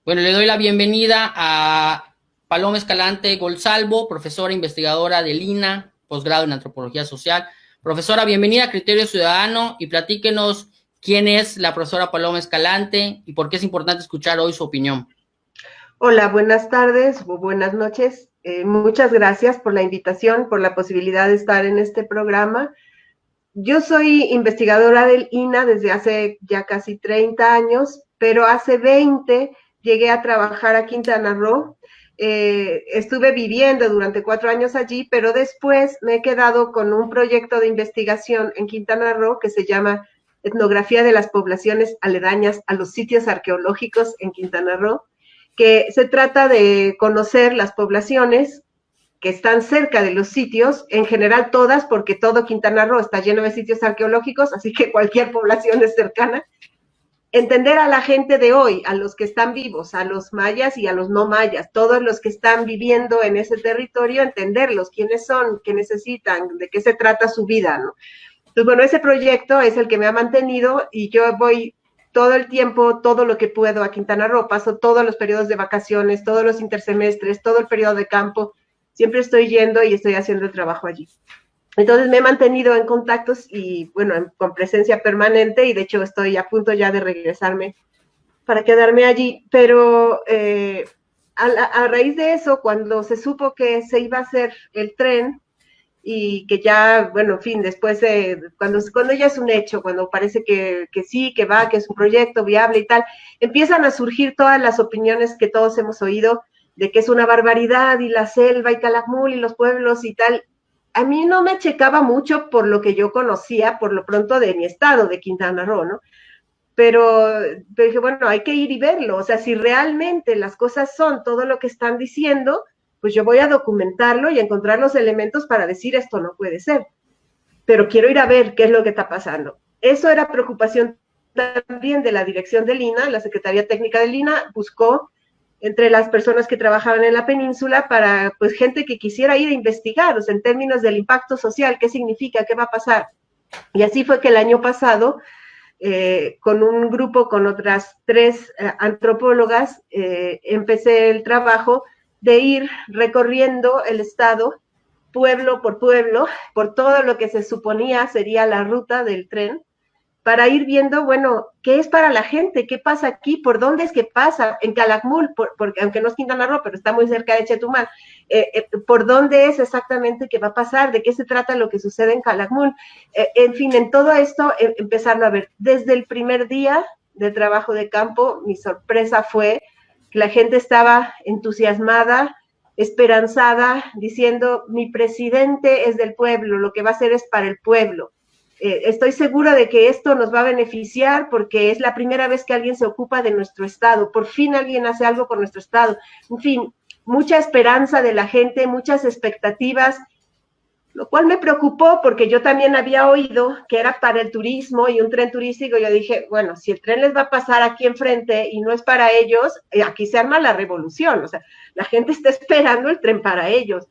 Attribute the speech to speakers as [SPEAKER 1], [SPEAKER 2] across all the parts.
[SPEAKER 1] Bueno, le doy la bienvenida a Paloma Escalante Golsalvo, profesora investigadora del INA, posgrado en Antropología Social. Profesora, bienvenida a Criterio Ciudadano y platíquenos quién es la profesora Paloma Escalante y por qué es importante escuchar hoy su opinión.
[SPEAKER 2] Hola, buenas tardes o buenas noches. Muchas gracias por la invitación, por la posibilidad de estar en este programa. Yo soy investigadora del INA desde hace ya casi 30 años, pero hace 20 llegué a trabajar a Quintana Roo. Estuve viviendo durante 4 años allí, pero después me he quedado con un proyecto de investigación en Quintana Roo que se llama Etnografía de las poblaciones aledañas a los sitios arqueológicos en Quintana Roo, que se trata de conocer las poblaciones que están cerca de los sitios, en general todas, porque todo Quintana Roo está lleno de sitios arqueológicos, así que cualquier población es cercana. Entender a la gente de hoy, a los que están vivos, a los mayas y a los no mayas, todos los que están viviendo en ese territorio, entenderlos, quiénes son, qué necesitan, de qué se trata su vida, ¿no? Entonces, bueno, ese proyecto es el que me ha mantenido y yo voy todo el tiempo, todo lo que puedo a Quintana Roo, paso todos los periodos de vacaciones, todos los intersemestres, todo el periodo de campo, siempre estoy yendo y estoy haciendo el trabajo allí. Entonces me he mantenido en contactos y bueno, con presencia permanente y de hecho estoy a punto ya de regresarme para quedarme allí, pero a raíz de eso, cuando se supo que se iba a hacer el tren, y que ya, bueno, en fin, después de, cuando ya es un hecho, cuando parece que sí, que va, que es un proyecto viable y tal, empiezan a surgir todas las opiniones que todos hemos oído de que es una barbaridad y la selva y Calakmul y los pueblos y tal. A mí no me checaba mucho por lo que yo conocía, por lo pronto de mi estado, de Quintana Roo, ¿no? Pero dije, bueno, hay que ir y verlo. O sea, si realmente las cosas son todo lo que están diciendo, pues yo voy a documentarlo y encontrar los elementos para decir esto no puede ser. Pero quiero ir a ver qué es lo que está pasando. Eso era preocupación también de la dirección del INA, la Secretaría Técnica del INA buscó entre las personas que trabajaban en la península para pues gente que quisiera ir a investigar, o sea, en términos del impacto social, qué significa, qué va a pasar. Y así fue que el año pasado con un grupo, con otras tres antropólogas, empecé el trabajo de ir recorriendo el estado, pueblo por todo lo que se suponía sería la ruta del tren, para ir viendo, bueno, qué es para la gente, qué pasa aquí, por dónde es que pasa, en Calakmul, porque aunque no es Quintana Roo, pero está muy cerca de Chetumal, por dónde es exactamente qué va a pasar, de qué se trata lo que sucede en Calakmul. En fin, en todo esto, empezarlo a ver. Desde el primer día de trabajo de campo, mi sorpresa fue que la gente estaba entusiasmada, esperanzada, diciendo, mi presidente es del pueblo, lo que va a hacer es para el pueblo. Estoy segura de que esto nos va a beneficiar porque es la primera vez que alguien se ocupa de nuestro estado, por fin alguien hace algo por nuestro estado. En fin, mucha esperanza de la gente, muchas expectativas, lo cual me preocupó porque yo también había oído que era para el turismo y un tren turístico. Yo dije, bueno, si el tren les va a pasar aquí enfrente y no es para ellos, aquí se arma la revolución. O sea, la gente está esperando el tren para ellos.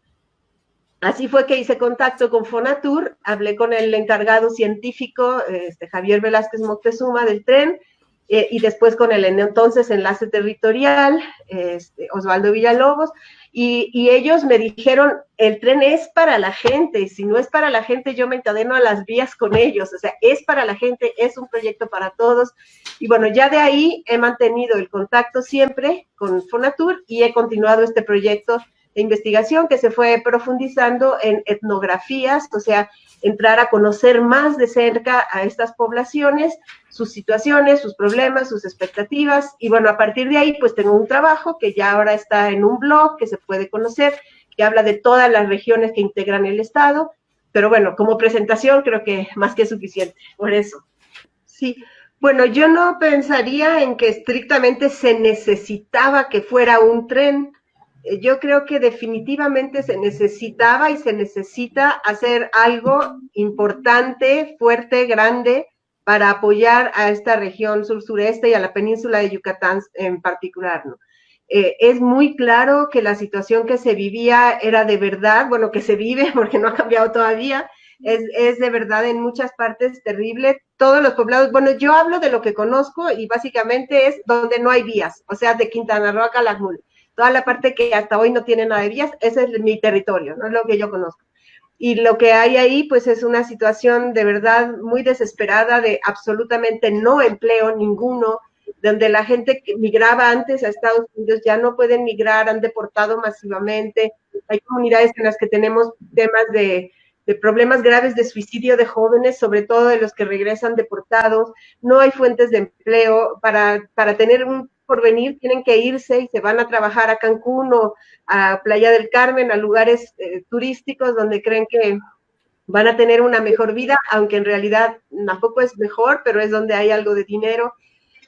[SPEAKER 2] Así fue que hice contacto con Fonatur, hablé con el encargado científico, Javier Velázquez Moctezuma del tren, y después con el entonces enlace territorial, Osvaldo Villalobos, y ellos me dijeron, el tren es para la gente, si no es para la gente yo me encadeno a las vías con ellos, o sea, es para la gente, es un proyecto para todos, y bueno, ya de ahí he mantenido el contacto siempre con Fonatur y he continuado este proyecto de investigación que se fue profundizando en etnografías, o sea, entrar a conocer más de cerca a estas poblaciones, sus situaciones, sus problemas, sus expectativas, y bueno, a partir de ahí pues tengo un trabajo que ya ahora está en un blog que se puede conocer, que habla de todas las regiones que integran el estado, pero bueno, como presentación creo que más que suficiente, por eso. Sí, bueno, yo no pensaría en que estrictamente se necesitaba que fuera un tren. Yo creo que definitivamente se necesitaba y se necesita hacer algo importante, fuerte, grande, para apoyar a esta región sur-sureste y a la península de Yucatán en particular, ¿no? Es muy claro que la situación que se vivía era de verdad, bueno, que se vive porque no ha cambiado todavía, es de verdad en muchas partes terrible. Todos los poblados, bueno, yo hablo de lo que conozco y básicamente es donde no hay vías, o sea, de Quintana Roo a Calakmul. Toda la parte que hasta hoy no tiene nada de vías, ese es mi territorio, no es lo que yo conozco. Y lo que hay ahí, pues es una situación de verdad muy desesperada de absolutamente no empleo ninguno, donde la gente que migraba antes a Estados Unidos ya no pueden migrar, han deportado masivamente. Hay comunidades en las que tenemos temas de problemas graves de suicidio de jóvenes, sobre todo de los que regresan deportados. No hay fuentes de empleo. Para tener un porvenir tienen que irse y se van a trabajar a Cancún o a Playa del Carmen, a lugares turísticos donde creen que van a tener una mejor vida, aunque en realidad tampoco es mejor, pero es donde hay algo de dinero.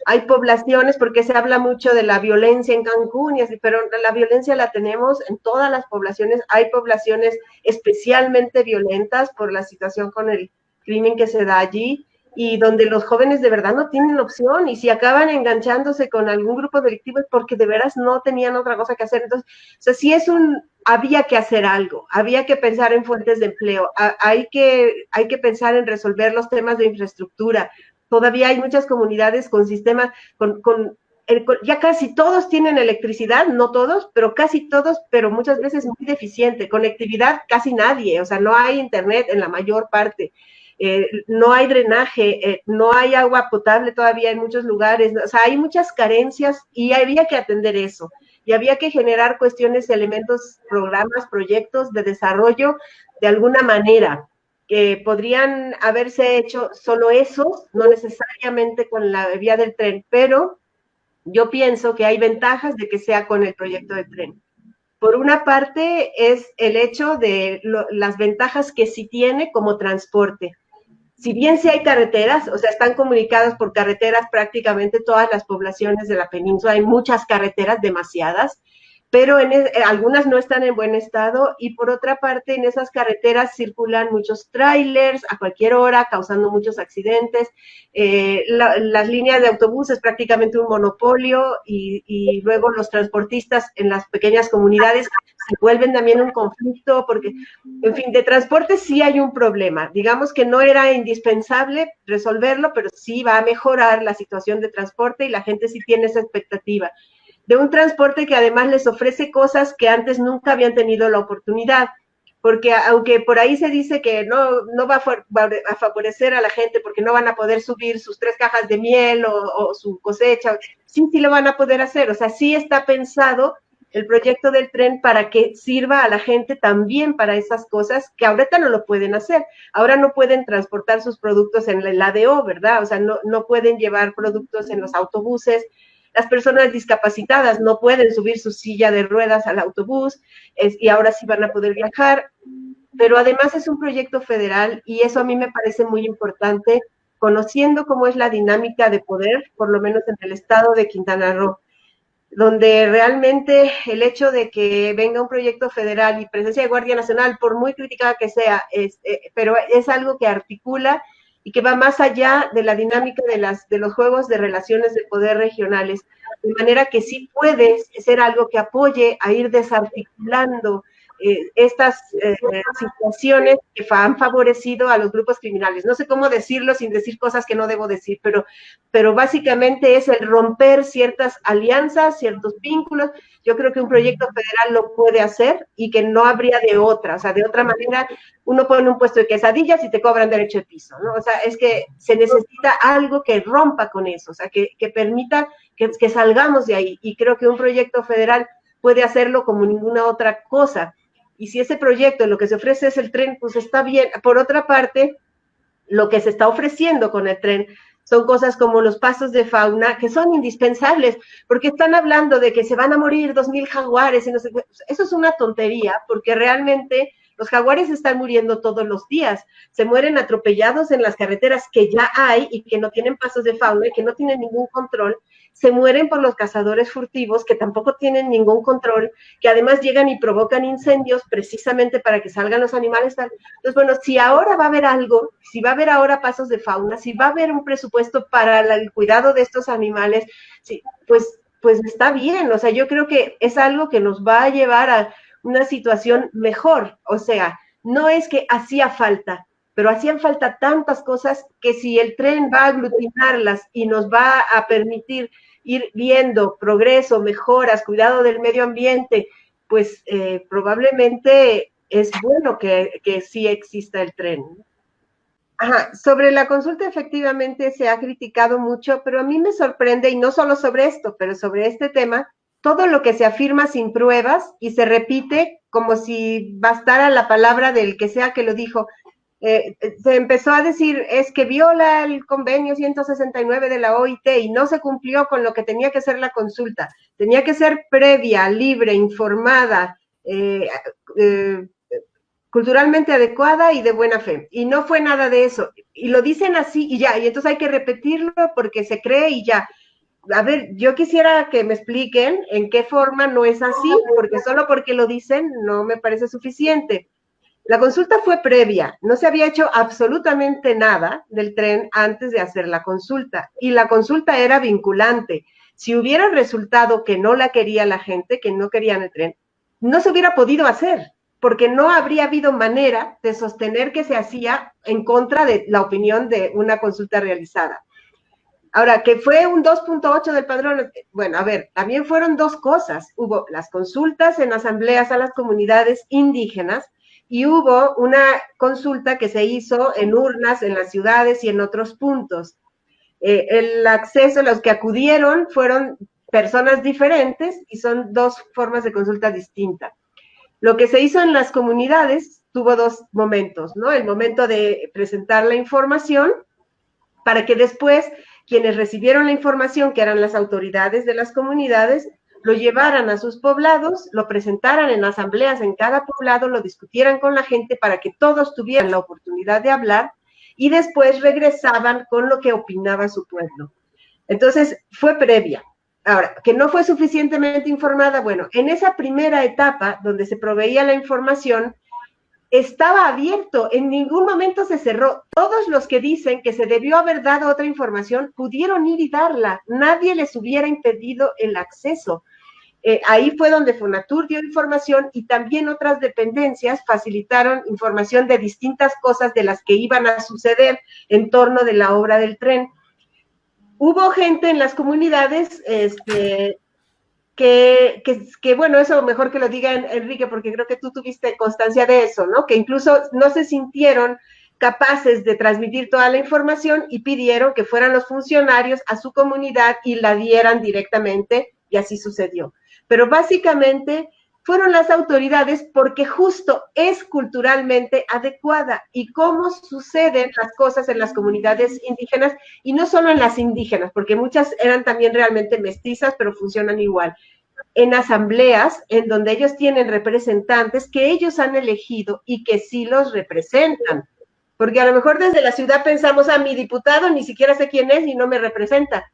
[SPEAKER 2] Hay poblaciones, porque se habla mucho de la violencia en Cancún, y así, pero la violencia la tenemos en todas las poblaciones. Hay poblaciones especialmente violentas por la situación con el crimen que se da allí, y donde los jóvenes de verdad no tienen opción, y si acaban enganchándose con algún grupo delictivo es porque de veras no tenían otra cosa que hacer. Entonces, o sea, sí había que hacer algo, había que pensar en fuentes de empleo, hay que pensar en resolver los temas de infraestructura. Todavía hay muchas comunidades con sistemas, ya casi todos tienen electricidad, no todos, pero casi todos, pero muchas veces muy deficiente. Conectividad, casi nadie, o sea, no hay internet en la mayor parte. No hay drenaje, no hay agua potable todavía en muchos lugares, o sea, hay muchas carencias y había que atender eso. Y había que generar cuestiones, elementos, programas, proyectos de desarrollo de alguna manera, que podrían haberse hecho solo eso, no necesariamente con la vía del tren, pero yo pienso que hay ventajas de que sea con el proyecto del tren. Por una parte es el hecho de las ventajas que sí tiene como transporte. Si bien sí hay carreteras, o sea, están comunicadas por carreteras prácticamente todas las poblaciones de la península, hay muchas carreteras, demasiadas, pero algunas no están en buen estado, y por otra parte en esas carreteras circulan muchos trailers a cualquier hora, causando muchos accidentes. Las líneas de autobús es prácticamente un monopolio, y luego los transportistas en las pequeñas comunidades se vuelven también un conflicto, porque, en fin, de transporte sí hay un problema. Digamos que no era indispensable resolverlo, pero sí va a mejorar la situación de transporte y la gente sí tiene esa expectativa de un transporte que además les ofrece cosas que antes nunca habían tenido la oportunidad, porque aunque por ahí se dice que no va a favorecer a la gente porque no van a poder subir sus 3 cajas de miel o su cosecha, sí lo van a poder hacer. O sea, sí está pensado el proyecto del tren para que sirva a la gente también para esas cosas que ahorita no lo pueden hacer. Ahora no pueden transportar sus productos en el ADO, ¿verdad? O sea, no pueden llevar productos en los autobuses. Las personas discapacitadas no pueden subir su silla de ruedas al autobús, y ahora sí van a poder viajar, pero además es un proyecto federal y eso a mí me parece muy importante, conociendo cómo es la dinámica de poder, por lo menos en el estado de Quintana Roo, donde realmente el hecho de que venga un proyecto federal y presencia de Guardia Nacional, por muy criticada que sea, pero es algo que articula y que va más allá de la dinámica de los juegos de relaciones de poder regionales, de manera que sí puede ser algo que apoye a ir desarticulando estas situaciones que han favorecido a los grupos criminales. No sé cómo decirlo sin decir cosas que no debo decir, pero básicamente es el romper ciertas alianzas, ciertos vínculos. Yo creo que un proyecto federal lo puede hacer y que no habría de otra. O sea, de otra manera, uno pone un puesto de quesadillas y te cobran derecho de piso, ¿no? O sea, es que se necesita algo que rompa con eso, o sea, que permita que salgamos de ahí. Y creo que un proyecto federal puede hacerlo como ninguna otra cosa. Y si ese proyecto lo que se ofrece es el tren, pues está bien. Por otra parte, lo que se está ofreciendo con el tren son cosas como los pasos de fauna, que son indispensables, porque están hablando de que se van a morir 2,000 jaguares, y no sé, eso es una tontería, porque realmente los jaguares están muriendo todos los días, se mueren atropellados en las carreteras que ya hay y que no tienen pasos de fauna y que no tienen ningún control, se mueren por los cazadores furtivos que tampoco tienen ningún control, que además llegan y provocan incendios precisamente para que salgan los animales. Entonces, bueno, si ahora va a haber algo, si va a haber ahora pasos de fauna, si va a haber un presupuesto para el cuidado de estos animales, sí, pues está bien. O sea, yo creo que es algo que nos va a llevar a una situación mejor. O sea, no es que hacía falta, pero hacían falta tantas cosas que si el tren va a aglutinarlas y nos va a permitir ir viendo progreso, mejoras, cuidado del medio ambiente, pues probablemente es bueno que sí exista el tren. Ajá, sobre la consulta efectivamente se ha criticado mucho, pero a mí me sorprende, y no solo sobre esto, pero sobre este tema, todo lo que se afirma sin pruebas y se repite como si bastara la palabra del que sea que lo dijo. Se empezó a decir, es que viola el convenio 169 de la OIT y no se cumplió con lo que tenía que ser la consulta. Tenía que ser previa, libre, informada, culturalmente adecuada y de buena fe. Y no fue nada de eso. Y lo dicen así y ya, y entonces hay que repetirlo porque se cree y ya. A ver, yo quisiera que me expliquen en qué forma no es así, porque solo porque lo dicen no me parece suficiente. La consulta fue previa, no se había hecho absolutamente nada del tren antes de hacer la consulta, y la consulta era vinculante. Si hubiera resultado que no la quería la gente, que no querían el tren, no se hubiera podido hacer, porque no habría habido manera de sostener que se hacía en contra de la opinión de una consulta realizada. Ahora, que fue un 2.8 del padrón, bueno, a ver, también fueron dos cosas. Hubo las consultas en asambleas a las comunidades indígenas y hubo una consulta que se hizo en urnas en las ciudades y en otros puntos. El acceso, los que acudieron fueron personas diferentes y son dos formas de consulta distintas. Lo que se hizo en las comunidades tuvo dos momentos, ¿no? El momento de presentar la información para que después quienes recibieron la información, que eran las autoridades de las comunidades, lo llevaran a sus poblados, lo presentaran en asambleas en cada poblado, lo discutieran con la gente para que todos tuvieran la oportunidad de hablar y después regresaban con lo que opinaba su pueblo. Entonces, fue previa. Ahora, que no fue suficientemente informada, bueno, en esa primera etapa donde se proveía la información, estaba abierto, en ningún momento se cerró. Todos los que dicen que se debió haber dado otra información pudieron ir y darla. Nadie les hubiera impedido el acceso. Ahí fue donde Fonatur dio información y también otras dependencias facilitaron información de distintas cosas de las que iban a suceder en torno de la obra del tren. Hubo gente en las comunidades que bueno, eso mejor que lo diga Enrique, porque creo que tú tuviste constancia de eso, ¿no? Que incluso no se sintieron capaces de transmitir toda la información y pidieron que fueran los funcionarios a su comunidad y la dieran directamente, y así sucedió. Pero básicamente fueron las autoridades porque justo es culturalmente adecuada y cómo suceden las cosas en las comunidades indígenas y no solo en las indígenas, porque muchas eran también realmente mestizas, pero funcionan igual. En asambleas en donde ellos tienen representantes que ellos han elegido y que sí los representan. Porque a lo mejor desde la ciudad pensamos, mi diputado ni siquiera sé quién es y no me representa.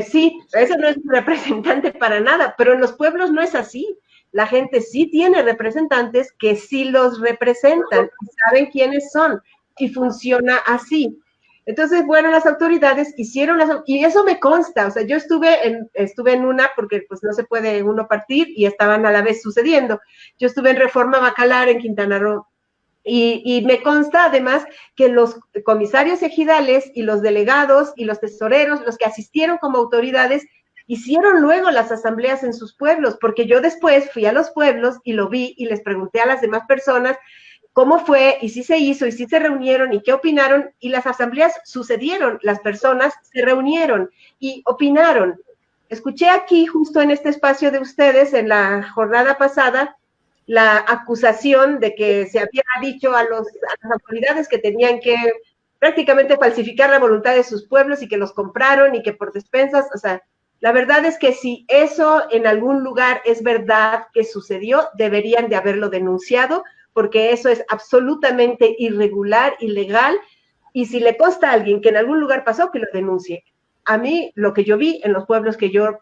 [SPEAKER 2] Sí, ese no es un representante para nada, pero en los pueblos no es así. La gente sí tiene representantes que sí los representan y saben quiénes son y funciona así. Entonces, bueno, las autoridades hicieron y eso me consta, o sea, yo estuve en una, porque pues no se puede uno partir y estaban a la vez sucediendo. Yo estuve en Reforma Bacalar en Quintana Roo y me consta además que los comisarios ejidales y los delegados y los tesoreros, los que asistieron como autoridades, hicieron luego las asambleas en sus pueblos, porque yo después fui a los pueblos y lo vi y les pregunté a las demás personas cómo fue y si se hizo y si se reunieron y qué opinaron, y las asambleas sucedieron, las personas se reunieron y opinaron. Escuché aquí, justo en este espacio de ustedes, en la jornada pasada, la acusación de que se había dicho a las autoridades que tenían que prácticamente falsificar la voluntad de sus pueblos y que los compraron y que por despensas, o sea, la verdad es que si eso en algún lugar es verdad que sucedió, deberían de haberlo denunciado, porque eso es absolutamente irregular, ilegal, y si le consta a alguien que en algún lugar pasó, que lo denuncie. A mí, lo que yo vi en los pueblos que yo,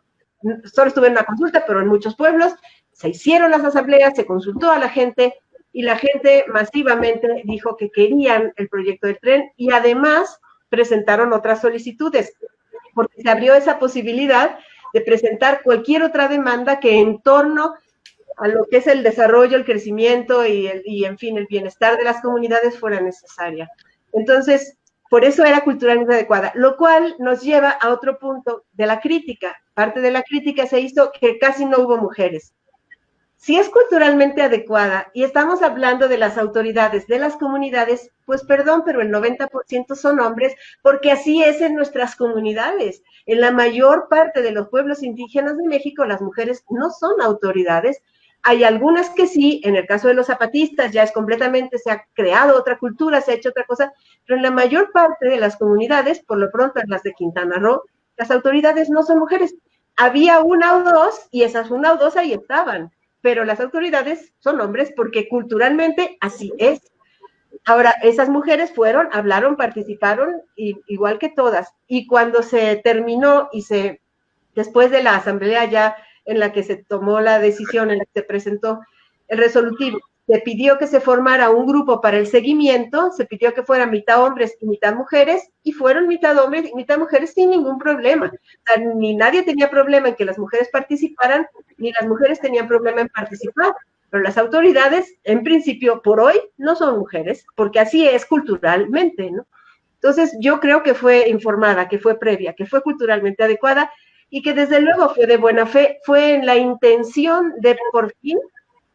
[SPEAKER 2] solo estuve en una consulta, pero en muchos pueblos, se hicieron las asambleas, se consultó a la gente, y la gente masivamente dijo que querían el proyecto del tren, y además presentaron otras solicitudes, porque se abrió esa posibilidad de presentar cualquier otra demanda que en torno a lo que es el desarrollo, el crecimiento y en fin, el bienestar de las comunidades fuera necesaria. Entonces, por eso era culturalmente adecuada, lo cual nos lleva a otro punto de la crítica. Parte de la crítica se hizo que casi no hubo mujeres. Si es culturalmente adecuada y estamos hablando de las autoridades de las comunidades, pues perdón, pero el 90% son hombres, porque así es en nuestras comunidades. En la mayor parte de los pueblos indígenas de México, las mujeres no son autoridades. Hay algunas que sí, en el caso de los zapatistas ya es completamente, se ha creado otra cultura, se ha hecho otra cosa, pero en la mayor parte de las comunidades, por lo pronto en las de Quintana Roo, las autoridades no son mujeres. Había una o dos, y esas una o dos ahí estaban, pero las autoridades son hombres porque culturalmente así es. Ahora, esas mujeres fueron, hablaron, participaron, igual que todas. Y cuando se terminó después de la asamblea ya en la que se tomó la decisión, en la que se presentó el resolutivo, se pidió que se formara un grupo para el seguimiento, se pidió que fuera mitad hombres y mitad mujeres, y fueron mitad hombres y mitad mujeres sin ningún problema. O sea, ni nadie tenía problema en que las mujeres participaran, ni las mujeres tenían problema en participar. Pero las autoridades, en principio, por hoy, no son mujeres, porque así es culturalmente, ¿no? Entonces, yo creo que fue informada, que fue previa, que fue culturalmente adecuada, y que desde luego fue de buena fe, fue en la intención de por fin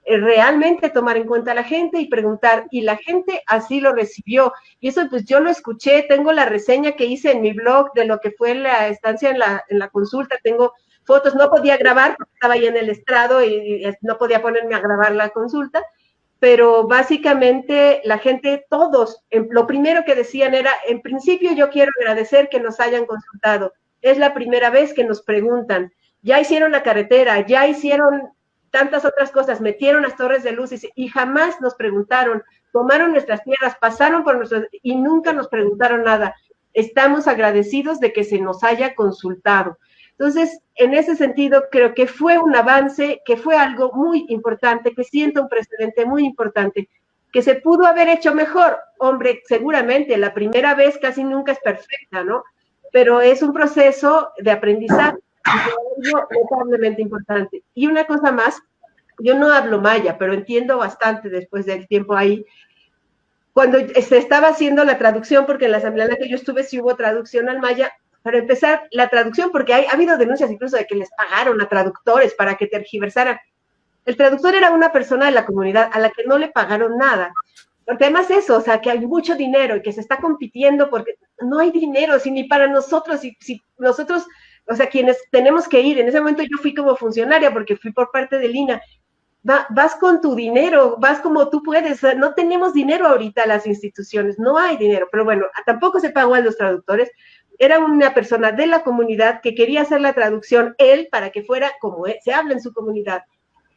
[SPEAKER 2] realmente tomar en cuenta a la gente y preguntar, y la gente así lo recibió, y eso pues yo lo escuché, tengo la reseña que hice en mi blog de lo que fue la estancia en la consulta, tengo fotos, no podía grabar porque estaba ahí en el estrado y no podía ponerme a grabar la consulta, pero básicamente la gente, todos, lo primero que decían era, en principio yo quiero agradecer que nos hayan consultado, es la primera vez que nos preguntan, ya hicieron la carretera, ya hicieron tantas otras cosas, metieron las torres de luz y jamás nos preguntaron, tomaron nuestras tierras, pasaron por nuestras y nunca nos preguntaron nada. Estamos agradecidos de que se nos haya consultado. Entonces, en ese sentido, creo que fue un avance, que fue algo muy importante, que sienta un precedente muy importante, que se pudo haber hecho mejor. Hombre, seguramente la primera vez casi nunca es perfecta, ¿no? Pero es un proceso de aprendizaje notablemente importante. Y una cosa más, yo no hablo maya, pero entiendo bastante después del tiempo ahí. Cuando se estaba haciendo la traducción, porque en la asamblea en la que yo estuve sí hubo traducción al maya, para empezar, la traducción, porque ha habido denuncias incluso de que les pagaron a traductores para que tergiversaran. El traductor era una persona de la comunidad a la que no le pagaron nada. Porque además eso, o sea, que hay mucho dinero y que se está compitiendo porque no hay dinero, si ni para nosotros, si nosotros, o sea, quienes tenemos que ir, en ese momento yo fui como funcionaria porque fui por parte del INAH, vas con tu dinero, vas como tú puedes, no tenemos dinero ahorita las instituciones, no hay dinero, pero bueno, tampoco se pagó a los traductores, era una persona de la comunidad que quería hacer la traducción, él, para que fuera como se habla en su comunidad.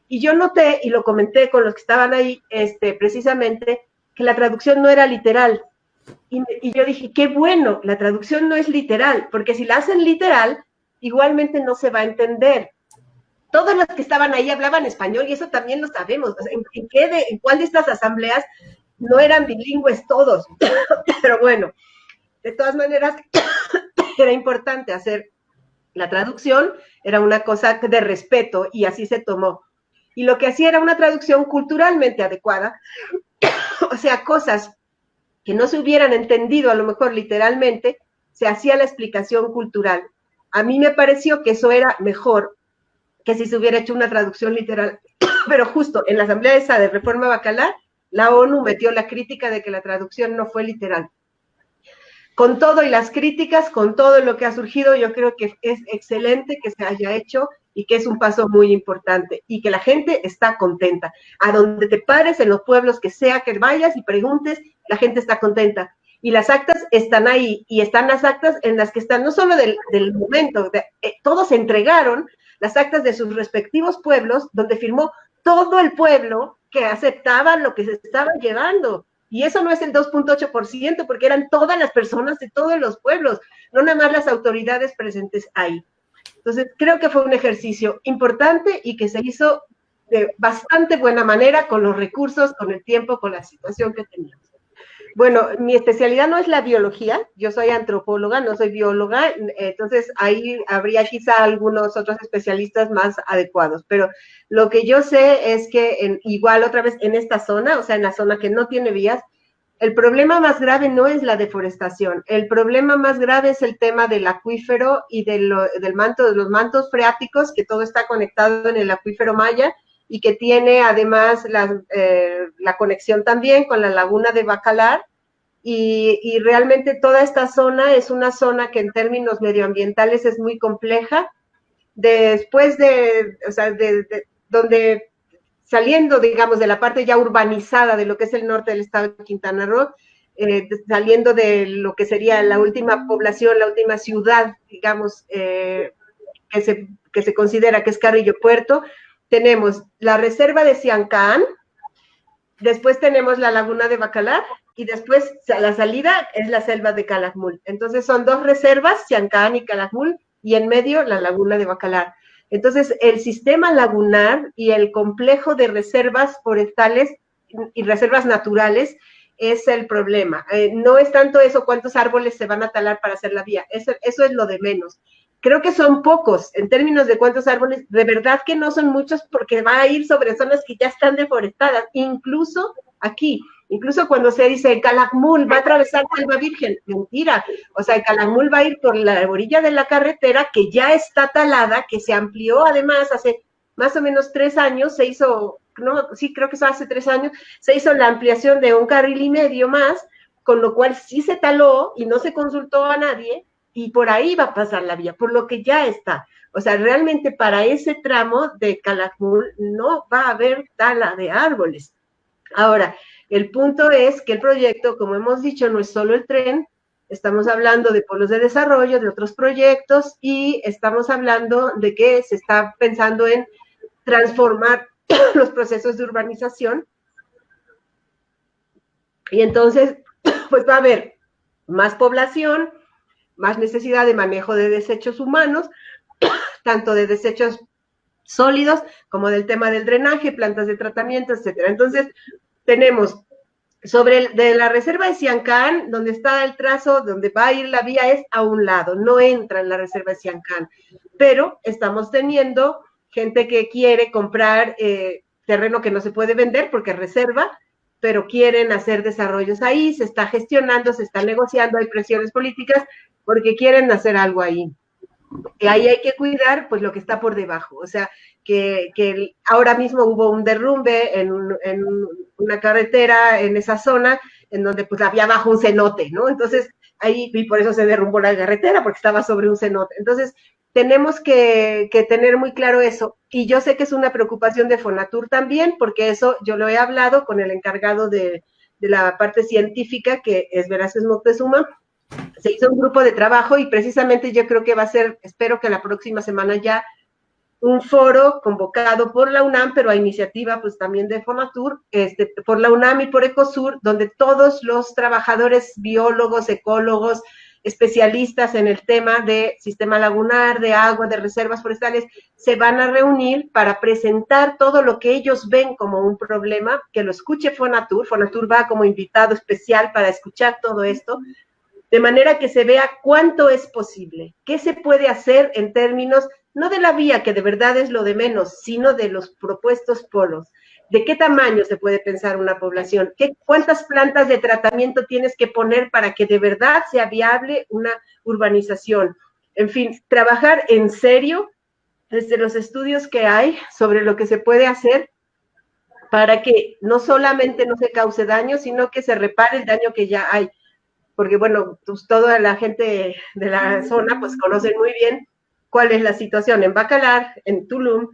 [SPEAKER 2] Y yo noté, y lo comenté con los que estaban ahí, precisamente, que la traducción no era literal. Y yo dije, qué bueno, la traducción no es literal, porque si la hacen literal, igualmente no se va a entender. Todos los que estaban ahí hablaban español y eso también lo sabemos. O sea, ¿en cuál de estas asambleas no eran bilingües todos? Pero bueno, de todas maneras, era importante hacer la traducción, era una cosa de respeto y así se tomó. Y lo que hacía era una traducción culturalmente adecuada, o sea, cosas que no se hubieran entendido a lo mejor literalmente, se hacía la explicación cultural. A mí me pareció que eso era mejor que si se hubiera hecho una traducción literal. Pero justo en la asamblea esa de Reforma Bacalar, la ONU metió la crítica de que la traducción no fue literal. Con todo y las críticas, con todo lo que ha surgido, yo creo que es excelente que se haya hecho y que es un paso muy importante y que la gente está contenta. A donde te pares, en los pueblos que sea que vayas y preguntes, la gente está contenta. Y las actas están ahí, y están las actas en las que están, no solo del momento, todos entregaron las actas de sus respectivos pueblos, donde firmó todo el pueblo que aceptaba lo que se estaba llevando. Y eso no es el 2.8%, porque eran todas las personas de todos los pueblos, no nada más las autoridades presentes ahí. Entonces, creo que fue un ejercicio importante y que se hizo de bastante buena manera con los recursos, con el tiempo, con la situación que teníamos. Bueno, mi especialidad no es la biología, yo soy antropóloga, no soy bióloga, entonces ahí habría quizá algunos otros especialistas más adecuados, pero lo que yo sé es que igual otra vez en esta zona, o sea, en la zona que no tiene vías, el problema más grave no es la deforestación, el problema más grave es el tema del acuífero y del manto, de los mantos freáticos, que todo está conectado en el acuífero Maya, y que tiene además la conexión también con la laguna de Bacalar, y realmente toda esta zona es una zona que en términos medioambientales es muy compleja. Después o sea, donde saliendo, digamos, de la parte ya urbanizada de lo que es el norte del estado de Quintana Roo, saliendo de lo que sería la última población, la última ciudad, digamos, que se considera que es Carrillo Puerto, tenemos la reserva de Siancán, después tenemos la laguna de Bacalar, y después la salida es la selva de Calakmul. Entonces son dos reservas, Siancán y Calakmul, y en medio la laguna de Bacalar. Entonces el sistema lagunar y el complejo de reservas forestales y reservas naturales es el problema. No es tanto eso, cuántos árboles se van a talar para hacer la vía, eso es lo de menos. Creo que son pocos en términos de cuántos árboles, de verdad que no son muchos porque va a ir sobre zonas que ya están deforestadas, incluso aquí, incluso cuando se dice el Calakmul va a atravesar Selva Virgen, mentira, o sea, el Calakmul va a ir por la orilla de la carretera que ya está talada, que se amplió además hace más o menos 3 años, se hizo, no, sí, creo que eso hace 3 años, se hizo la ampliación de 1,5 carriles más, con lo cual sí se taló y no se consultó a nadie, y por ahí va a pasar la vía, por lo que ya está. O sea, realmente para ese tramo de Calakmul no va a haber tala de árboles. Ahora, el punto es que el proyecto, como hemos dicho, no es solo el tren, estamos hablando de polos de desarrollo, de otros proyectos, y estamos hablando de que se está pensando en transformar los procesos de urbanización. Y entonces, pues va a haber más población, más necesidad de manejo de desechos humanos, tanto de desechos sólidos como del tema del drenaje, plantas de tratamiento, etcétera. Entonces, tenemos de la reserva de Siancán, donde está el trazo, donde va a ir la vía, es a un lado, no entra en la reserva de Siancán, pero estamos teniendo gente que quiere comprar terreno que no se puede vender porque es reserva, pero quieren hacer desarrollos ahí, se está gestionando, se está negociando, hay presiones políticas porque quieren hacer algo ahí. Y ahí hay que cuidar pues lo que está por debajo, o sea, que ahora mismo hubo un derrumbe en una carretera en esa zona, en donde pues había abajo un cenote, ¿no? Entonces, ahí, y por eso se derrumbó la carretera, porque estaba sobre un cenote. Entonces, tenemos que tener muy claro eso, y yo sé que es una preocupación de Fonatur también, porque eso yo lo he hablado con el encargado de la parte científica, que es Velázquez Moctezuma. Se hizo un grupo de trabajo y precisamente yo creo que va a ser, espero que la próxima semana ya, un foro convocado por la UNAM, pero a iniciativa pues también de Fonatur, por la UNAM y por Ecosur, donde todos los trabajadores, biólogos, ecólogos, especialistas en el tema de sistema lagunar, de agua, de reservas forestales, se van a reunir para presentar todo lo que ellos ven como un problema, que lo escuche Fonatur. Fonatur va como invitado especial para escuchar todo esto, de manera que se vea cuánto es posible, qué se puede hacer en términos, no de la vía, que de verdad es lo de menos, sino de los propuestos polos, de qué tamaño se puede pensar una población, cuántas plantas de tratamiento tienes que poner para que de verdad sea viable una urbanización. En fin, trabajar en serio desde los estudios que hay sobre lo que se puede hacer para que no solamente no se cause daño, sino que se repare el daño que ya hay. Porque bueno, pues toda la gente de la zona pues conocen muy bien cuál es la situación en Bacalar, en Tulum.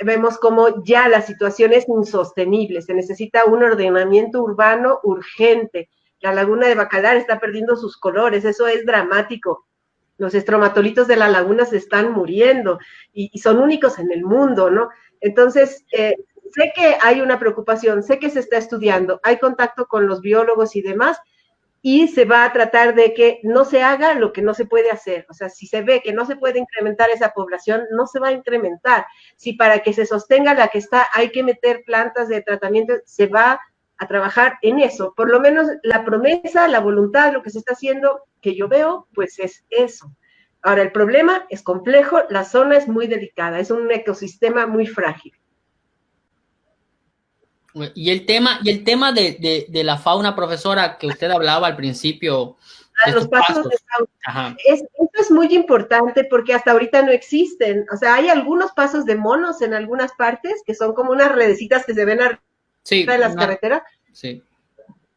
[SPEAKER 2] Vemos como ya la situación es insostenible, se necesita un ordenamiento urbano urgente. La laguna de Bacalar está perdiendo sus colores, eso es dramático. Los estromatolitos de la laguna se están muriendo y son únicos en el mundo, ¿no? Entonces, sé que hay una preocupación, sé que se está estudiando, hay contacto con los biólogos y demás, y se va a tratar de que no se haga lo que no se puede hacer. O sea, si se ve que no se puede incrementar esa población, no se va a incrementar. Si para que se sostenga la que está hay que meter plantas de tratamiento, se va a trabajar en eso. Por lo menos la promesa, la voluntad, lo que se está haciendo, que yo veo, pues es eso. Ahora, el problema es complejo, la zona es muy delicada, es un ecosistema muy frágil.
[SPEAKER 1] Y el tema de la fauna, profesora, que usted hablaba al principio, de
[SPEAKER 2] Los
[SPEAKER 1] estos
[SPEAKER 2] pasos de
[SPEAKER 1] pasos. Ajá.
[SPEAKER 2] esto es muy importante porque hasta ahorita no existen. O sea, hay algunos pasos de monos en algunas partes que son como unas redecitas que se ven arriba
[SPEAKER 1] Sí,
[SPEAKER 2] de las carreteras,
[SPEAKER 1] sí.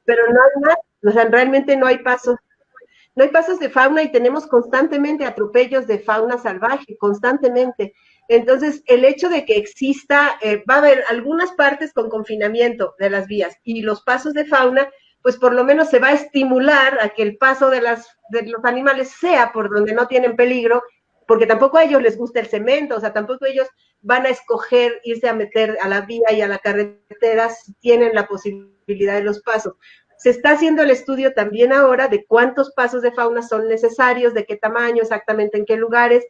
[SPEAKER 2] pero no hay más. O sea, realmente no hay pasos. No hay pasos de fauna y tenemos constantemente atropellos de fauna salvaje, constantemente. Entonces, el hecho de que exista, va a haber algunas partes con confinamiento de las vías y los pasos de fauna, pues por lo menos se va a estimular a que el paso de los animales sea por donde no tienen peligro, porque tampoco a ellos les gusta el cemento, o sea, tampoco ellos van a escoger irse a meter a la vía y a la carretera si tienen la posibilidad de los pasos. Se está haciendo el estudio también ahora de cuántos pasos de fauna son necesarios, de qué tamaño, exactamente en qué lugares,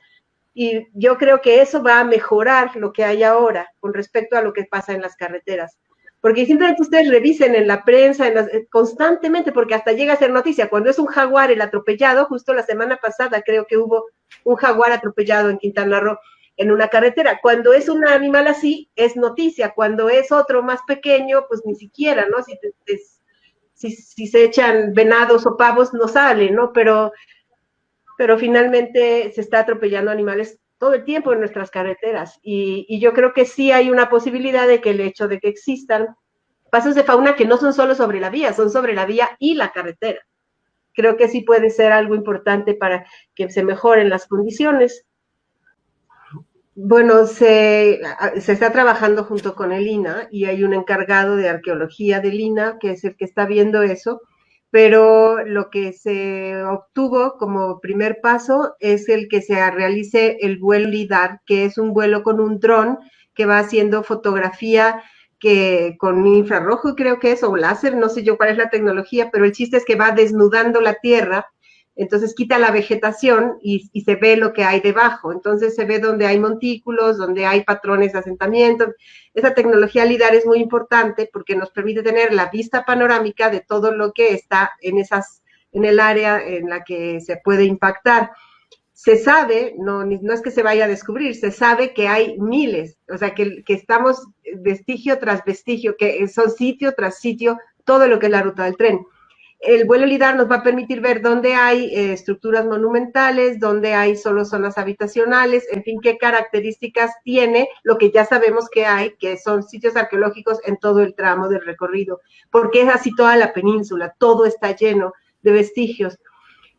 [SPEAKER 2] y yo creo que eso va a mejorar lo que hay ahora con respecto a lo que pasa en las carreteras. Porque simplemente ustedes revisen en la prensa, constantemente, porque hasta llega a ser noticia. Cuando es un jaguar el atropellado, justo la semana pasada creo que hubo un jaguar atropellado en Quintana Roo en una carretera. Cuando es un animal así, es noticia. Cuando es otro más pequeño, pues ni siquiera, ¿no? Si se echan venados o pavos, no sale, ¿no? Pero finalmente se está atropellando animales todo el tiempo en nuestras carreteras y yo creo que sí hay una posibilidad de que el hecho de que existan pasos de fauna que no son solo sobre la vía, son sobre la vía y la carretera. Creo que sí puede ser algo importante para que se mejoren las condiciones. Bueno, se está trabajando junto con el INA y hay un encargado de arqueología del INA que es el que está viendo eso, pero lo que se obtuvo como primer paso es el que se realice el vuelo LIDAR, que es un vuelo con un dron que va haciendo fotografía que con infrarrojo creo que es, o láser, no sé yo cuál es la tecnología, pero el chiste es que va desnudando la tierra. Entonces quita la vegetación y se ve lo que hay debajo. Entonces se ve donde hay montículos, donde hay patrones de asentamiento. Esa tecnología LIDAR es muy importante porque nos permite tener la vista panorámica de todo lo que está en el área en la que se puede impactar. Se sabe, no es que se vaya a descubrir, se sabe que hay miles, o sea, que estamos vestigio tras vestigio, que son sitio tras sitio, todo lo que es la ruta del tren. El vuelo LIDAR nos va a permitir ver dónde hay estructuras monumentales, dónde hay solo zonas habitacionales, en fin, qué características tiene lo que ya sabemos que hay, que son sitios arqueológicos en todo el tramo del recorrido, porque es así toda la península, todo está lleno de vestigios.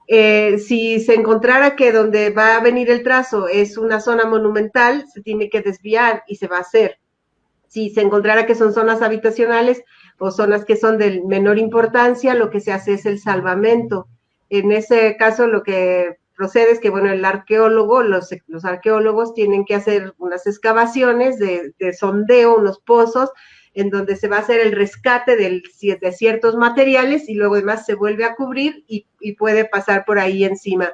[SPEAKER 2] Si se encontrara que donde va a venir el trazo es una zona monumental, se tiene que desviar y se va a hacer. Si se encontrara que son zonas habitacionales o zonas que son de menor importancia, lo que se hace es el salvamento. En ese caso, lo que procede es que, bueno, el arqueólogo, los arqueólogos tienen que hacer unas excavaciones de sondeo, unos pozos, en donde se va a hacer el rescate de ciertos materiales y luego además se vuelve a cubrir y puede pasar por ahí encima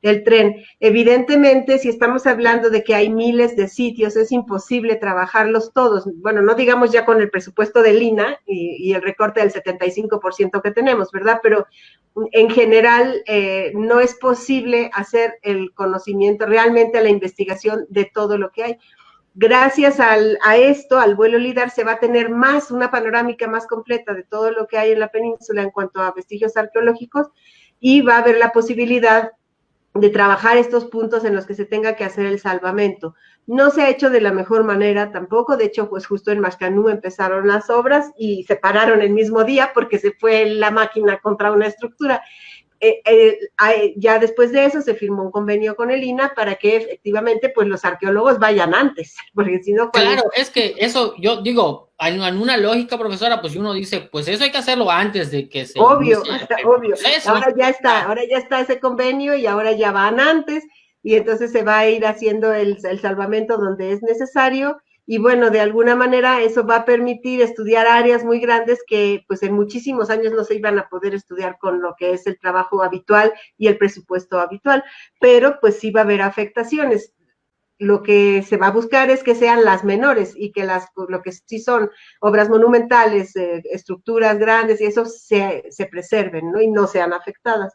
[SPEAKER 2] el tren. Evidentemente, si estamos hablando de que hay miles de sitios, es imposible trabajarlos todos. Bueno, no digamos ya con el presupuesto del INA y el recorte del 75% que tenemos, ¿verdad? Pero en general no es posible hacer el conocimiento, realmente la investigación de todo lo que hay. Gracias a esto, al vuelo LIDAR, se va a tener una panorámica más completa de todo lo que hay en la península en cuanto a vestigios arqueológicos y va a haber la posibilidad de trabajar estos puntos en los que se tenga que hacer el salvamento. No se ha hecho de la mejor manera tampoco, de hecho, pues justo en Mascanú empezaron las obras y se pararon el mismo día porque se fue la máquina contra una estructura. Ya después de eso se firmó un convenio con el INA para que efectivamente pues los arqueólogos vayan antes, porque si no...
[SPEAKER 1] Claro, es que eso, yo digo, en una lógica, profesora, pues uno dice, pues eso hay que hacerlo antes de que se
[SPEAKER 2] obvio.
[SPEAKER 1] proceso.
[SPEAKER 2] Ahora ya está ese convenio y ahora ya van antes y entonces se va a ir haciendo el salvamento donde es necesario y bueno, de alguna manera eso va a permitir estudiar áreas muy grandes que pues en muchísimos años no se iban a poder estudiar con lo que es el trabajo habitual y el presupuesto habitual, pero pues sí va a haber afectaciones. lo que se va a buscar es que sean las menores y que lo que sí son obras monumentales, estructuras grandes y eso se preserven, ¿no? Y no sean afectadas.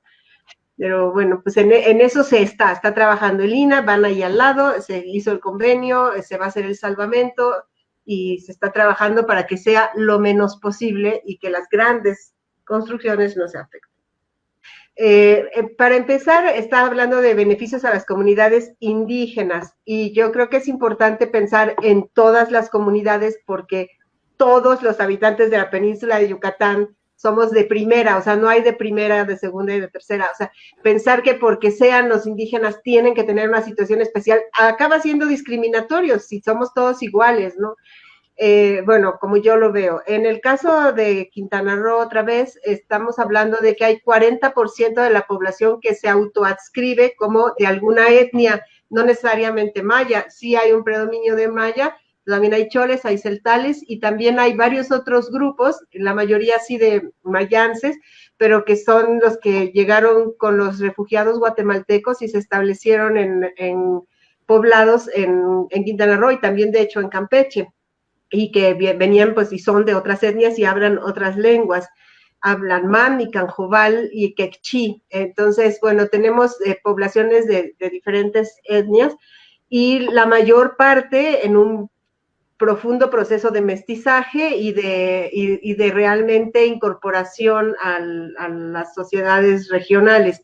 [SPEAKER 2] Pero bueno, pues en eso se está trabajando el INA, van ahí al lado, se hizo el convenio, se va a hacer el salvamento y se está trabajando para que sea lo menos posible y que las grandes construcciones no se afecten. Para empezar, estaba hablando de beneficios a las comunidades indígenas y yo creo que es importante pensar en todas las comunidades porque todos los habitantes de la península de Yucatán somos de primera, o sea, no hay de primera, de segunda y de tercera, o sea, pensar que porque sean los indígenas tienen que tener una situación especial acaba siendo discriminatorio si somos todos iguales, ¿no? Bueno, como yo lo veo. En el caso de Quintana Roo, otra vez, estamos hablando de que hay 40% de la población que se autoadscribe como de alguna etnia, no necesariamente maya, sí hay un predominio de maya, también hay choles, hay celtales y también hay varios otros grupos, la mayoría sí de mayances, pero que son los que llegaron con los refugiados guatemaltecos y se establecieron en poblados en Quintana Roo y también de hecho en Campeche y que venían pues y son de otras etnias y hablan otras lenguas, hablan mami, canjobal y quechí. Entonces, bueno, tenemos poblaciones de diferentes etnias y la mayor parte en un profundo proceso de mestizaje y de realmente incorporación a las sociedades regionales.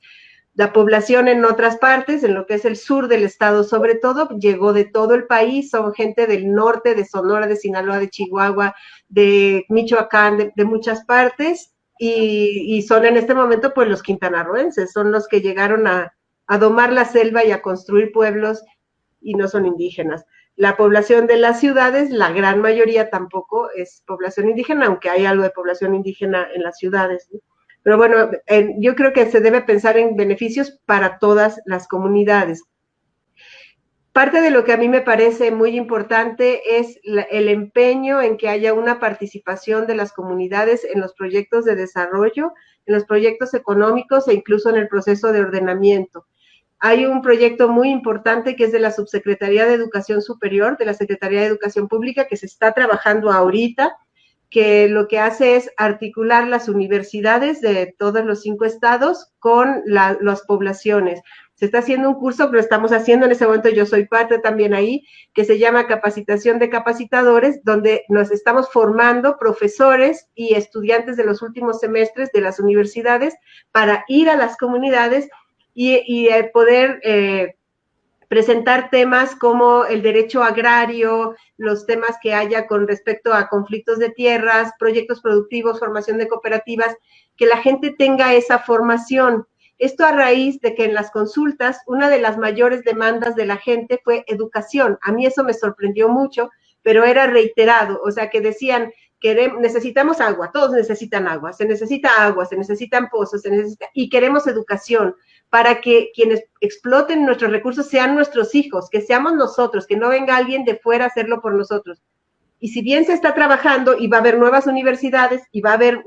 [SPEAKER 2] La población en otras partes, en lo que es el sur del estado sobre todo, llegó de todo el país, son gente del norte, de Sonora, de Sinaloa, de Chihuahua, de Michoacán, de muchas partes, y son en este momento pues los quintanarroenses, son los que llegaron a domar la selva y a construir pueblos y no son indígenas. La población de las ciudades, la gran mayoría tampoco es población indígena, aunque hay algo de población indígena en las ciudades, ¿no? Pero bueno, yo creo que se debe pensar en beneficios para todas las comunidades. Parte de lo que a mí me parece muy importante es el empeño en que haya una participación de las comunidades en los proyectos de desarrollo, en los proyectos económicos e incluso en el proceso de ordenamiento. Hay un proyecto muy importante que es de la Subsecretaría de Educación Superior, de la Secretaría de Educación Pública, que se está trabajando ahorita, que lo que hace es articular las universidades de todos los 5 estados con las poblaciones. Se está haciendo un curso que lo estamos haciendo en ese momento, yo soy parte también ahí, que se llama Capacitación de Capacitadores, donde nos estamos formando profesores y estudiantes de los últimos semestres de las universidades para ir a las comunidades y poder presentar temas como el derecho agrario, los temas que haya con respecto a conflictos de tierras, proyectos productivos, formación de cooperativas, que la gente tenga esa formación. Esto a raíz de que en las consultas una de las mayores demandas de la gente fue educación. A mí eso me sorprendió mucho, pero era reiterado, o sea, que decían, necesitamos agua, todos necesitan agua, se necesitan pozos, y queremos educación para que quienes exploten nuestros recursos sean nuestros hijos, que seamos nosotros, que no venga alguien de fuera a hacerlo por nosotros. Y si bien se está trabajando y va a haber nuevas universidades y va a haber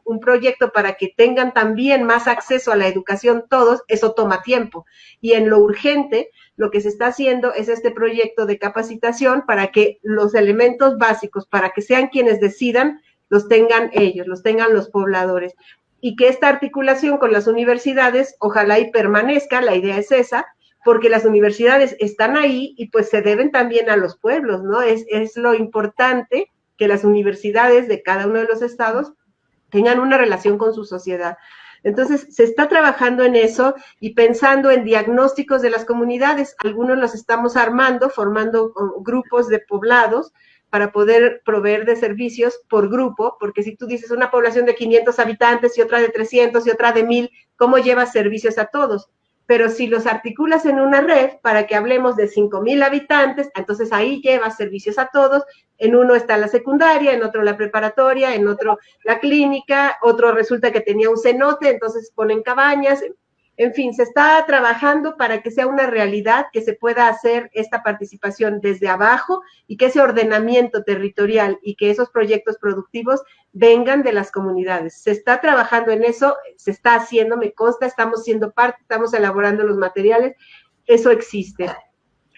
[SPEAKER 2] un proyecto para que tengan también más acceso a la educación todos, eso toma tiempo. Y en lo urgente, lo que se está haciendo es este proyecto de capacitación para que los elementos básicos, para que sean quienes decidan, los tengan ellos, los tengan los pobladores. Y que esta articulación con las universidades, ojalá y permanezca, la idea es esa, porque las universidades están ahí y pues se deben también a los pueblos, ¿no? Es lo importante que las universidades de cada uno de los estados tengan una relación con su sociedad. Entonces, se está trabajando en eso y pensando en diagnósticos de las comunidades. Algunos los estamos armando, formando grupos de poblados para poder proveer de servicios por grupo, porque si tú dices una población de 500 habitantes y otra de 300 y otra de 1000, ¿cómo llevas servicios a todos? Pero si los articulas en una red para que hablemos de 5,000 habitantes, entonces ahí llevas servicios a todos, en uno está la secundaria, en otro la preparatoria, en otro la clínica, otro resulta que tenía un cenote, entonces ponen cabañas, en fin, se está trabajando para que sea una realidad, que se pueda hacer esta participación desde abajo y que ese ordenamiento territorial y que esos proyectos productivos vengan de las comunidades. Se está trabajando en eso, se está haciendo, me consta, estamos siendo parte, estamos elaborando los materiales, eso existe.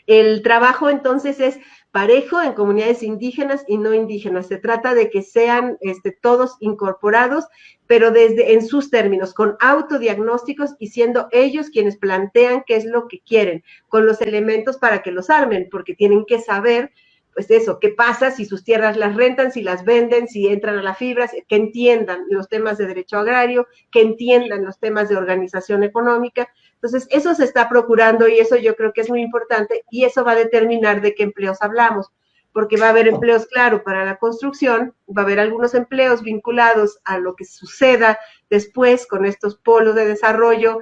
[SPEAKER 2] El trabajo entonces es parejo en comunidades indígenas y no indígenas. Se trata de que sean todos incorporados, pero desde en sus términos, con autodiagnósticos y siendo ellos quienes plantean qué es lo que quieren, con los elementos para que los armen, porque tienen que saber, pues eso, qué pasa si sus tierras las rentan, si las venden, si entran a la fibra, que entiendan los temas de derecho agrario, que entiendan los temas de organización económica. Entonces, eso se está procurando y eso yo creo que es muy importante y eso va a determinar de qué empleos hablamos, porque va a haber empleos, claro, para la construcción, va a haber algunos empleos vinculados a lo que suceda después con estos polos de desarrollo,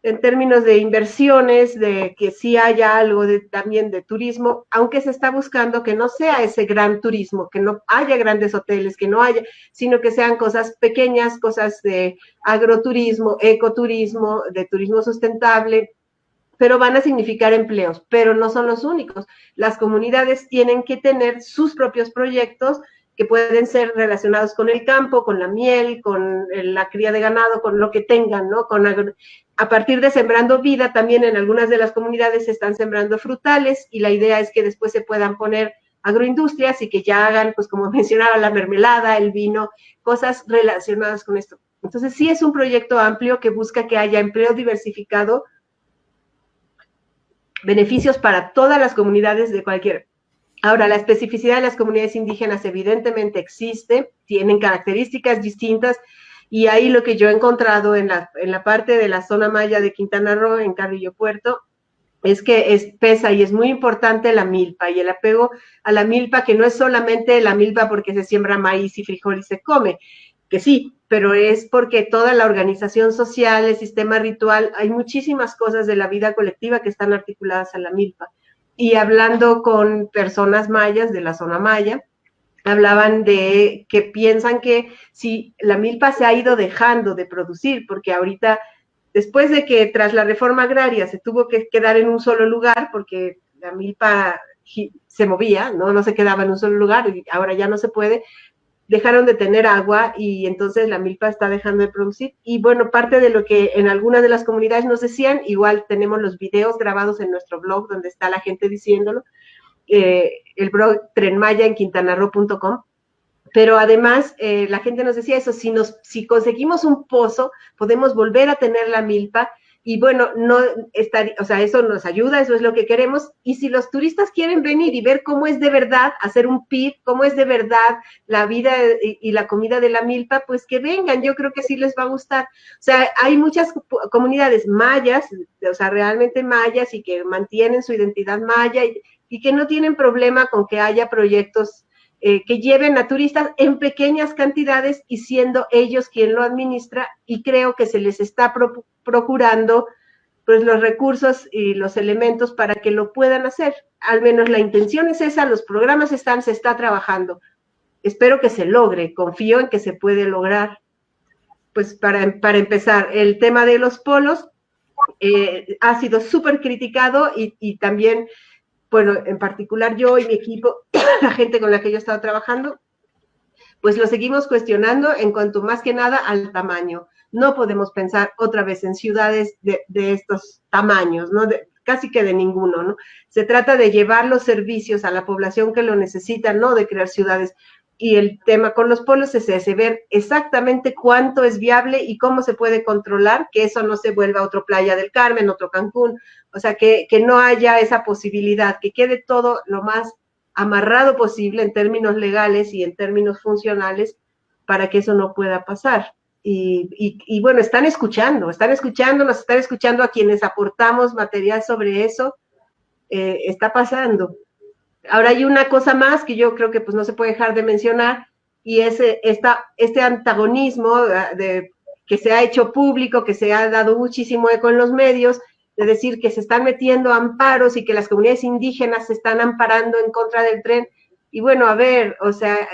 [SPEAKER 2] en términos de inversiones, de que sí haya algo también de turismo, aunque se está buscando que no sea ese gran turismo, que no haya grandes hoteles, que no haya, sino que sean cosas pequeñas, cosas de agroturismo, ecoturismo, de turismo sustentable, pero van a significar empleos, pero no son los únicos. Las comunidades tienen que tener sus propios proyectos que pueden ser relacionados con el campo, con la miel, con la cría de ganado, con lo que tengan, ¿no? A partir de Sembrando Vida, también en algunas de las comunidades se están sembrando frutales y la idea es que después se puedan poner agroindustrias y que ya hagan, pues como mencionaba, la mermelada, el vino, cosas relacionadas con esto. Entonces sí es un proyecto amplio que busca que haya empleo diversificado, beneficios para todas las comunidades de cualquier. Ahora, la especificidad de las comunidades indígenas evidentemente existe, tienen características distintas, y ahí lo que yo he encontrado en la parte de la zona maya de Quintana Roo, en Carrillo Puerto, es que pesa y es muy importante la milpa y el apego a la milpa, que no es solamente la milpa porque se siembra maíz y frijol y se come, que sí, pero es porque toda la organización social, el sistema ritual, hay muchísimas cosas de la vida colectiva que están articuladas a la milpa. Y hablando con personas mayas de la zona maya, hablaban de que piensan que si la milpa se ha ido dejando de producir, porque ahorita, después de que tras la reforma agraria se tuvo que quedar en un solo lugar, porque la milpa se movía, no se quedaba en un solo lugar, y ahora ya no se puede, dejaron de tener agua y entonces la milpa está dejando de producir. Y bueno, parte de lo que en algunas de las comunidades nos decían, igual tenemos los videos grabados en nuestro blog donde está la gente diciéndolo, el blog Trenmaya en quintanarro.com, pero además la gente nos decía eso, si conseguimos un pozo, podemos volver a tener la milpa, y bueno, no estar, o sea, eso nos ayuda, eso es lo que queremos, y si los turistas quieren venir y ver cómo es de verdad, hacer un PIB, cómo es de verdad la vida y la comida de la milpa, pues que vengan, yo creo que sí les va a gustar. O sea, hay muchas comunidades mayas, o sea, realmente mayas, y que mantienen su identidad maya, y que no tienen problema con que haya proyectos que lleven a turistas en pequeñas cantidades y siendo ellos quien lo administra, y creo que se les está procurando pues los recursos y los elementos para que lo puedan hacer. Al menos la intención es esa, los programas están, se está trabajando. Espero que se logre, confío en que se puede lograr. Pues para empezar, el tema de los polos ha sido súper criticado y también, bueno, en particular yo y mi equipo, la gente con la que yo he estado trabajando, pues lo seguimos cuestionando en cuanto más que nada al tamaño. No podemos pensar otra vez en ciudades de estos tamaños, ¿no? Casi que de ninguno, ¿no? Se trata de llevar los servicios a la población que lo necesita, no de crear ciudades. Y el tema con los polos es ese, ver exactamente cuánto es viable y cómo se puede controlar, que eso no se vuelva otro Playa del Carmen, otro Cancún, o sea, que no haya esa posibilidad, que quede todo lo más amarrado posible en términos legales y en términos funcionales para que eso no pueda pasar. Y bueno, nos están escuchando a quienes aportamos material sobre eso, está pasando. Ahora hay una cosa más que yo creo que pues no se puede dejar de mencionar, y es este antagonismo que se ha hecho público, que se ha dado muchísimo eco en los medios, de decir que se están metiendo amparos y que las comunidades indígenas se están amparando en contra del tren. Y bueno, a ver, o sea,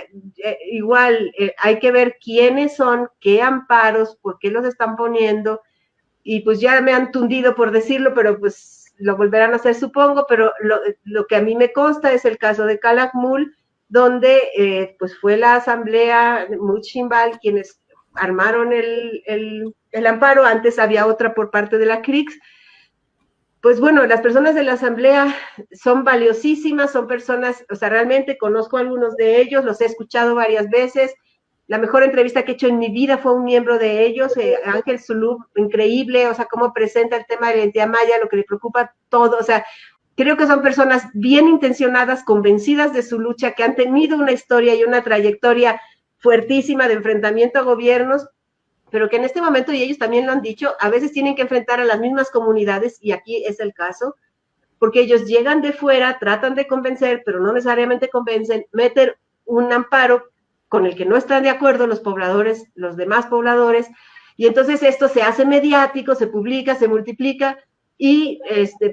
[SPEAKER 2] igual hay que ver quiénes son, qué amparos, por qué los están poniendo, y pues ya me han tundido por decirlo, pero pues lo volverán a hacer, supongo, pero lo que a mí me consta es el caso de Calakmul, donde pues fue la asamblea Muchimbal quienes armaron el amparo. Antes había otra por parte de la CRIX, Pues bueno, las personas de la asamblea son valiosísimas, son personas, o sea, realmente conozco a algunos de ellos, los he escuchado varias veces. La mejor entrevista que he hecho en mi vida fue un miembro de ellos, Ángel Zulú, increíble, o sea, cómo presenta el tema de la identidad maya, lo que le preocupa todo, o sea, creo que son personas bien intencionadas, convencidas de su lucha, que han tenido una historia y una trayectoria fuertísima de enfrentamiento a gobiernos, pero que en este momento, y ellos también lo han dicho, a veces tienen que enfrentar a las mismas comunidades, y aquí es el caso, porque ellos llegan de fuera, tratan de convencer, pero no necesariamente convencen, meten un amparo con el que no están de acuerdo los pobladores, los demás pobladores, y entonces esto se hace mediático, se publica, se multiplica, y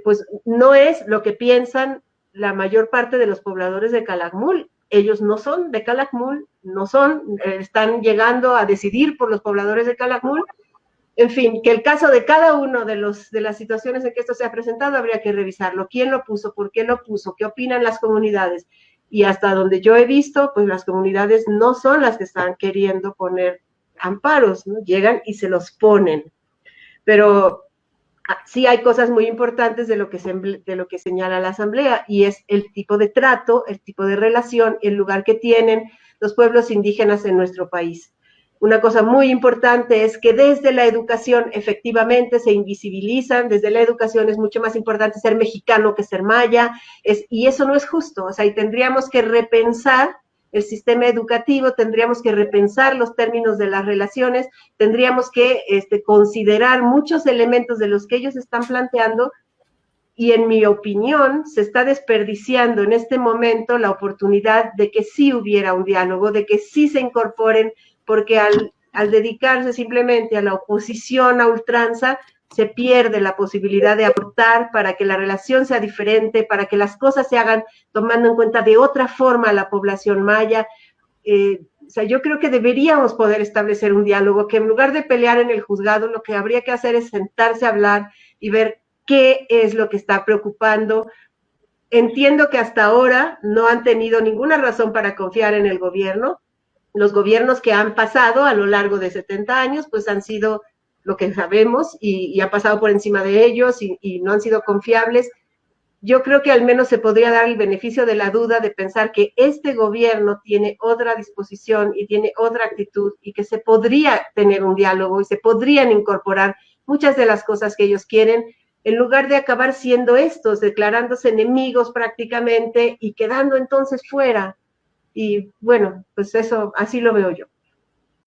[SPEAKER 2] pues no es lo que piensan la mayor parte de los pobladores de Calakmul. Ellos no son de Calakmul, no son, están llegando a decidir por los pobladores de Calakmul. En fin, que el caso de cada uno de las situaciones en que esto se ha presentado habría que revisarlo. ¿Quién lo puso? ¿Por qué lo puso? ¿Qué opinan las comunidades? Y hasta donde yo he visto, pues las comunidades no son las que están queriendo poner amparos, ¿no? Llegan y se los ponen. Pero sí hay cosas muy importantes de lo que señala la Asamblea, y es el tipo de trato, el tipo de relación, el lugar que tienen los pueblos indígenas en nuestro país. Una cosa muy importante es que desde la educación efectivamente se invisibilizan, desde la educación es mucho más importante ser mexicano que ser maya, y eso no es justo, o sea, y tendríamos que repensar el sistema educativo, tendríamos que repensar los términos de las relaciones, tendríamos que considerar muchos elementos de los que ellos están planteando, y en mi opinión se está desperdiciando en este momento la oportunidad de que sí hubiera un diálogo, de que sí se incorporen, porque al dedicarse simplemente a la oposición a ultranza, se pierde la posibilidad de aportar para que la relación sea diferente, para que las cosas se hagan tomando en cuenta de otra forma a la población maya. O sea, yo creo que deberíamos poder establecer un diálogo, que en lugar de pelear en el juzgado, lo que habría que hacer es sentarse a hablar y ver qué es lo que está preocupando. Entiendo que hasta ahora no han tenido ninguna razón para confiar en el gobierno. Los gobiernos que han pasado a lo largo de 70 años, pues han sido lo que sabemos, y ha pasado por encima de ellos, y no han sido confiables. Yo creo que al menos se podría dar el beneficio de la duda de pensar que este gobierno tiene otra disposición y tiene otra actitud, y que se podría tener un diálogo y se podrían incorporar muchas de las cosas que ellos quieren, en lugar de acabar siendo estos, declarándose enemigos prácticamente y quedando entonces fuera. Y bueno, pues eso, así lo veo yo.